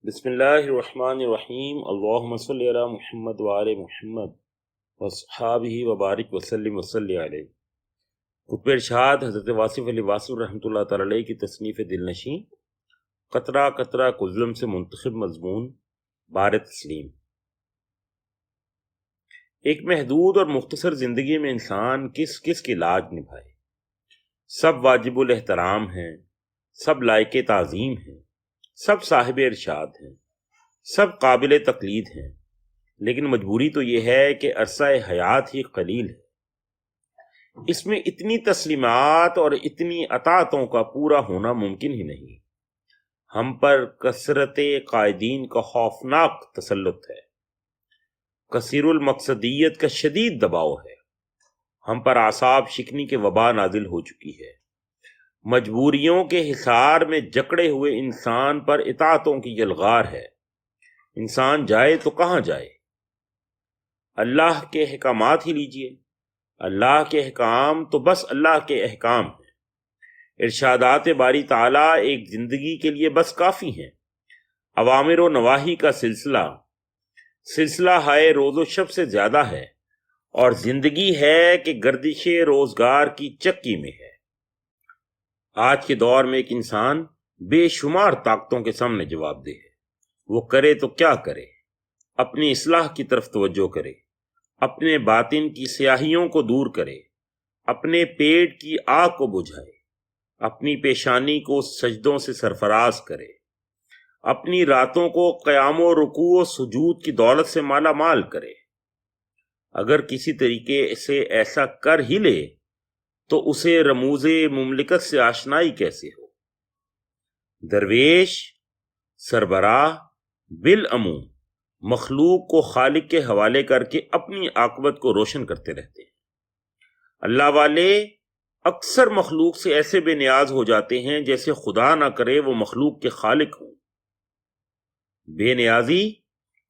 بسم اللہ الرحمن الرحیم، اللہم صلی علی محمد وآل محمد وصحابہ وبارک وسلم وصلی علیہ۔ خطبہ ارشاد حضرت واصف علی واصف رحمۃ اللہ تعالی علیہ کی تصنیف دلنشین، قطرہ قطرہ کظلم سے منتخب مضمون بار تسلیم۔ ایک محدود اور مختصر زندگی میں انسان کس کس کی لاج نبھائے؟ سب واجب الاحترام ہیں، سب لائق تعظیم ہیں، سب صاحب ارشاد ہیں، سب قابل تقلید ہیں، لیکن مجبوری تو یہ ہے کہ عرصہ حیات ہی قلیل ہے۔ اس میں اتنی تسلیمات اور اتنی اطاعتوں کا پورا ہونا ممکن ہی نہیں۔ ہم پر کثرت قائدین کا خوفناک تسلط ہے، کثیر المقصدیت کا شدید دباؤ ہے، ہم پر اعصاب شکنی کے وبا نازل ہو چکی ہے۔ مجبوریوں کے حصار میں جکڑے ہوئے انسان پر اطاعتوں کی یلغار ہے۔ انسان جائے تو کہاں جائے؟ اللہ کے احکامات ہی لیجئے۔ اللہ کے احکام تو بس اللہ کے احکام ہیں۔ ارشادات باری تعالیٰ ایک زندگی کے لیے بس کافی ہیں۔ اوامر و نواہی کا سلسلہ ہائے روز و شب سے زیادہ ہے، اور زندگی ہے کہ گردش روزگار کی چکی میں ہے۔ آج کے دور میں ایک انسان بے شمار طاقتوں کے سامنے جواب دہ ہے۔ وہ کرے تو کیا کرے؟ اپنی اصلاح کی طرف توجہ کرے، اپنے باطن کی سیاہیوں کو دور کرے، اپنے پیٹ کی آگ کو بجھائے، اپنی پیشانی کو سجدوں سے سرفراز کرے، اپنی راتوں کو قیام و رکوع و سجود کی دولت سے مالا مال کرے۔ اگر کسی طریقے سے ایسا کر ہی لے تو اسے رموز مملکت سے آشنائی کیسے ہو؟ درویش سربراہ بالعموم مخلوق کو خالق کے حوالے کر کے اپنی عاقبت کو روشن کرتے رہتے ہیں۔ اللہ والے اکثر مخلوق سے ایسے بے نیاز ہو جاتے ہیں جیسے خدا نہ کرے وہ مخلوق کے خالق ہوں۔ بے نیازی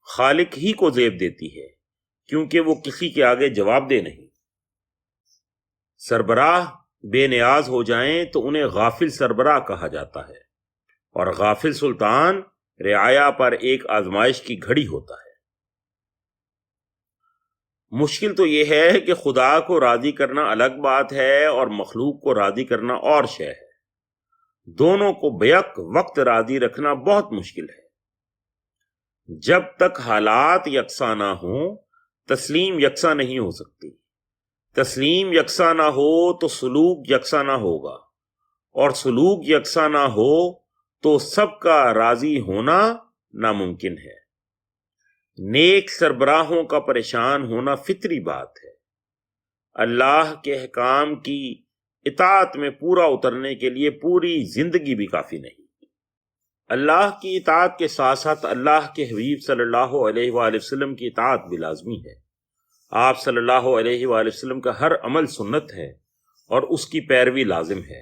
خالق ہی کو زیب دیتی ہے، کیونکہ وہ کسی کے آگے جواب دہ نہیں۔ سربراہ بے نیاز ہو جائیں تو انہیں غافل سربراہ کہا جاتا ہے، اور غافل سلطان رعایا پر ایک آزمائش کی گھڑی ہوتا ہے۔ مشکل تو یہ ہے کہ خدا کو راضی کرنا الگ بات ہے اور مخلوق کو راضی کرنا اور شے ہے۔ دونوں کو بیک وقت راضی رکھنا بہت مشکل ہے۔ جب تک حالات یکساں نہ ہوں تسلیم یکساں نہیں ہو سکتی۔ تسلیم یکساں نہ ہو تو سلوک یکساں نہ ہوگا، اور سلوک یکساں نہ ہو تو سب کا راضی ہونا ناممکن ہے۔ نیک سربراہوں کا پریشان ہونا فطری بات ہے۔ اللہ کے احکام کی اطاعت میں پورا اترنے کے لیے پوری زندگی بھی کافی نہیں۔ اللہ کی اطاعت کے ساتھ ساتھ اللہ کے حبیب صلی اللہ علیہ وآلہ وسلم کی اطاعت بھی لازمی ہے۔ آپ صلی اللہ علیہ وآلہ وسلم کا ہر عمل سنت ہے اور اس کی پیروی لازم ہے۔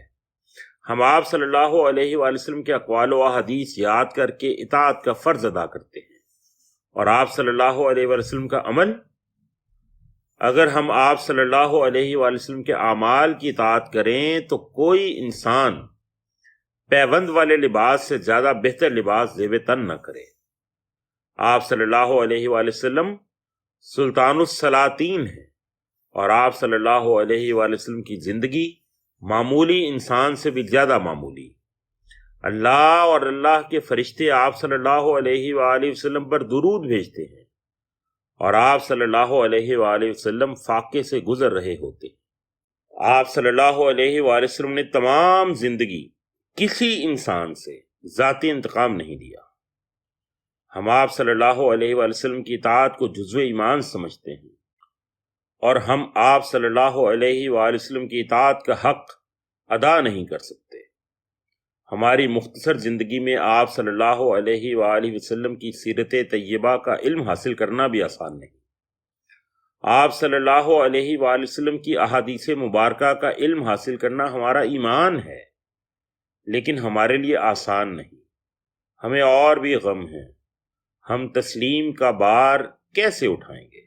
ہم آپ صلی اللہ علیہ وآلہ وسلم کے اقوال و احادیث یاد کر کے اطاعت کا فرض ادا کرتے ہیں، اور آپ صلی اللہ علیہ وآلہ وسلم کا عمل، اگر ہم آپ صلی اللہ علیہ وآلہ وسلم کے اعمال کی اطاعت کریں تو کوئی انسان پیوند والے لباس سے زیادہ بہتر لباس زیب تن نہ کرے۔ آپ صلی اللہ علیہ وآلہ وسلم سلطان السلاطین ہیں، اور آپ صلی اللہ علیہ وآلہ وسلم کی زندگی معمولی انسان سے بھی زیادہ معمولی۔ اللہ اور اللہ کے فرشتے آپ صلی اللہ علیہ وآلہ وسلم پر درود بھیجتے ہیں، اور آپ صلی اللہ علیہ وآلہ وسلم فاقے سے گزر رہے ہوتے ہیں۔ آپ صلی اللہ علیہ وآلہ وسلم نے تمام زندگی کسی انسان سے ذاتی انتقام نہیں لیا۔ ہم آپ صلی اللہ علیہ وآلہ وسلم کی اطاعت کو جزو ایمان سمجھتے ہیں، اور ہم آپ صلی اللہ علیہ وآلہ وسلم کی اطاعت کا حق ادا نہیں کر سکتے۔ ہماری مختصر زندگی میں آپ صلی اللہ علیہ وآلہ وسلم کی سیرت طیبہ کا علم حاصل کرنا بھی آسان نہیں۔ آپ صلی اللہ علیہ وآلہ وسلم کی احادیث مبارکہ کا علم حاصل کرنا ہمارا ایمان ہے، لیکن ہمارے لیے آسان نہیں۔ ہمیں اور بھی غم ہیں۔ ہم تسلیم کا بار کیسے اٹھائیں گے؟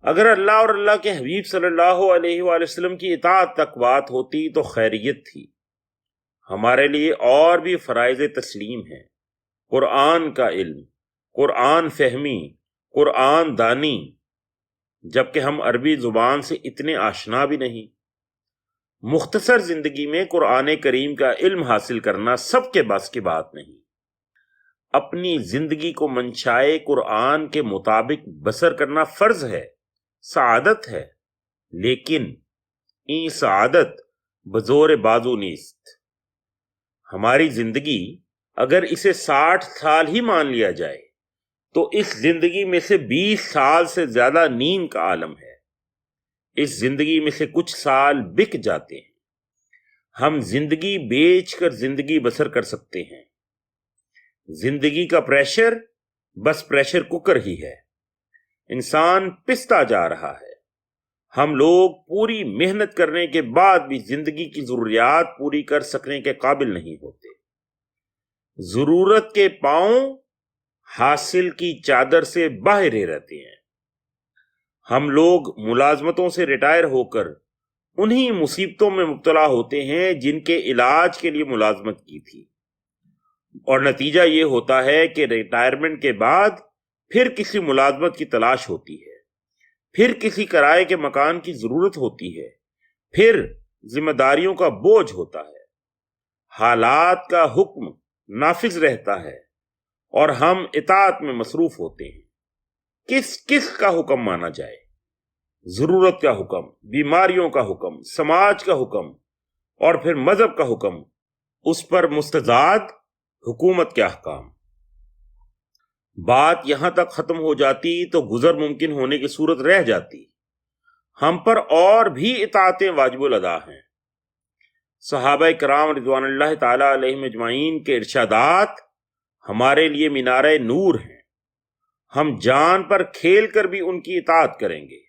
اگر اللہ اور اللہ کے حبیب صلی اللہ علیہ وآلہ وسلم کی اطاعت تک بات ہوتی تو خیریت تھی۔ ہمارے لیے اور بھی فرائض تسلیم ہیں۔ قرآن کا علم، قرآن فہمی، قرآن دانی، جبکہ ہم عربی زبان سے اتنے آشنا بھی نہیں۔ مختصر زندگی میں قرآن کریم کا علم حاصل کرنا سب کے بس کی بات نہیں۔ اپنی زندگی کو منشائے قرآن کے مطابق بسر کرنا فرض ہے، سعادت ہے، لیکن این سعادت بزور بازو نیست۔ ہماری زندگی اگر اسے 60 سال ہی مان لیا جائے تو اس زندگی میں سے 20 سال سے زیادہ نیند کا عالم ہے۔ اس زندگی میں سے کچھ سال بک جاتے ہیں۔ ہم زندگی بیچ کر زندگی بسر کر سکتے ہیں۔ زندگی کا پریشر بس پریشر کوکر ہی ہے۔ انسان پستا جا رہا ہے۔ ہم لوگ پوری محنت کرنے کے بعد بھی زندگی کی ضروریات پوری کر سکنے کے قابل نہیں ہوتے۔ ضرورت کے پاؤں حاصل کی چادر سے باہر ہی رہتے ہیں۔ ہم لوگ ملازمتوں سے ریٹائر ہو کر انہی مصیبتوں میں مبتلا ہوتے ہیں جن کے علاج کے لیے ملازمت کی تھی، اور نتیجہ یہ ہوتا ہے کہ ریٹائرمنٹ کے بعد پھر کسی ملازمت کی تلاش ہوتی ہے، پھر کسی کرائے کے مکان کی ضرورت ہوتی ہے، پھر ذمہ داریوں کا بوجھ ہوتا ہے، حالات کا حکم نافذ رہتا ہے اور ہم اطاعت میں مصروف ہوتے ہیں۔ کس کا حکم مانا جائے؟ ضرورت کا حکم، بیماریوں کا حکم، سماج کا حکم، اور پھر مذہب کا حکم، اس پر مستضاد حکومت کے احکام۔ بات یہاں تک ختم ہو جاتی تو گزر ممکن ہونے کی صورت رہ جاتی۔ ہم پر اور بھی اطاعتیں واجب الادا ہیں۔ صحابہ کرام رضوان اللہ تعالی علیہم اجمعین کے ارشادات ہمارے لیے مینارہ نور ہیں۔ ہم جان پر کھیل کر بھی ان کی اطاعت کریں گے۔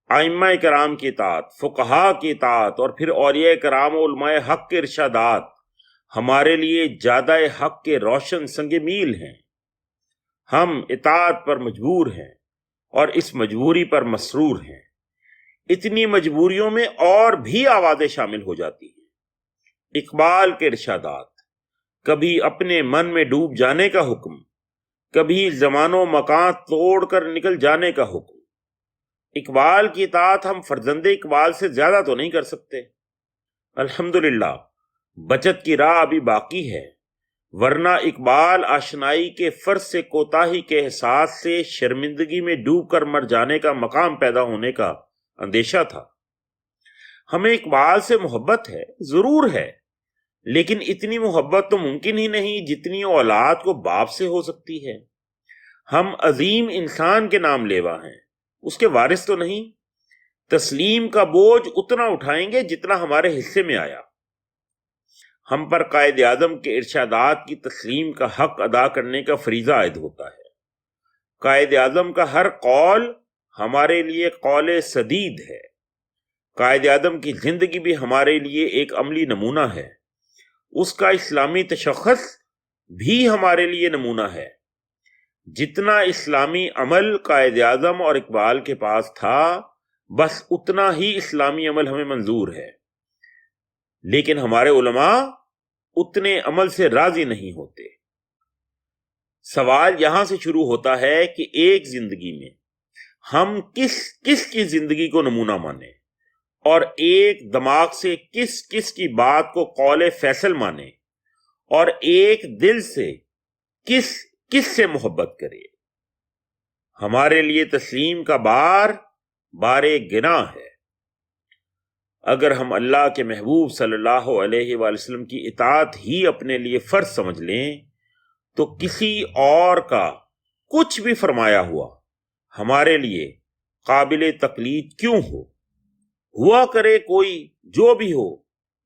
ائمہ کرام کی اطاعت، فقہاء کی اطاعت، اور پھر اولیاء کرام و علماء حق کے ارشادات ہمارے لیے جادہ حق کے روشن سنگ میل ہیں۔ ہم اطاعت پر مجبور ہیں اور اس مجبوری پر مسرور ہیں۔ اتنی مجبوریوں میں اور بھی آوازیں شامل ہو جاتی ہیں۔ اقبال کے ارشادات، کبھی اپنے من میں ڈوب جانے کا حکم، کبھی زمان و مکان توڑ کر نکل جانے کا حکم۔ اقبال کی اطاعت ہم فرزند اقبال سے زیادہ تو نہیں کر سکتے۔ الحمدللہ بچت کی راہ ابھی باقی ہے، ورنہ اقبال آشنائی کے فرض سے کوتاہی کے احساس سے شرمندگی میں ڈوب کر مر جانے کا مقام پیدا ہونے کا اندیشہ تھا۔ ہمیں اقبال سے محبت ہے، ضرور ہے، لیکن اتنی محبت تو ممکن ہی نہیں جتنی اولاد کو باپ سے ہو سکتی ہے۔ ہم عظیم انسان کے نام لیوا ہیں، اس کے وارث تو نہیں۔ تسلیم کا بوجھ اتنا اٹھائیں گے جتنا ہمارے حصے میں آیا۔ ہم پر قائد اعظم کے ارشادات کی تسلیم کا حق ادا کرنے کا فریضہ عائد ہوتا ہے۔ قائد اعظم کا ہر قول ہمارے لیے قول سدید ہے۔ قائد اعظم کی زندگی بھی ہمارے لیے ایک عملی نمونہ ہے۔ اس کا اسلامی تشخص بھی ہمارے لیے نمونہ ہے۔ جتنا اسلامی عمل قائد اعظم اور اقبال کے پاس تھا، بس اتنا ہی اسلامی عمل ہمیں منظور ہے، لیکن ہمارے علماء اتنے عمل سے راضی نہیں ہوتے۔ سوال یہاں سے شروع ہوتا ہے کہ ایک زندگی میں ہم کس کی زندگی کو نمونہ مانیں، اور ایک دماغ سے کس کی بات کو قول فیصل مانیں، اور ایک دل سے کس سے محبت کرے۔ ہمارے لیے تسلیم کا بار گناہ ہے۔ اگر ہم اللہ کے محبوب صلی اللہ علیہ وآلہ وسلم کی اطاعت ہی اپنے لیے فرض سمجھ لیں تو کسی اور کا کچھ بھی فرمایا ہوا ہمارے لیے قابل تقلید کیوں ہوا کرے کوئی جو بھی ہو،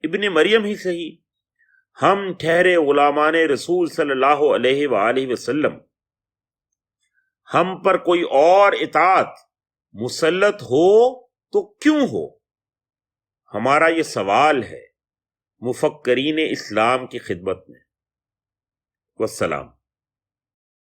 ابن مریم ہی صحیح۔ ہم ٹھہرے غلامان رسول صلی اللہ علیہ وآلہ وسلم، ہم پر کوئی اور اطاعت مسلط ہو تو کیوں ہو؟ ہمارا یہ سوال ہے مفکرین اسلام کی خدمت میں۔ والسلام۔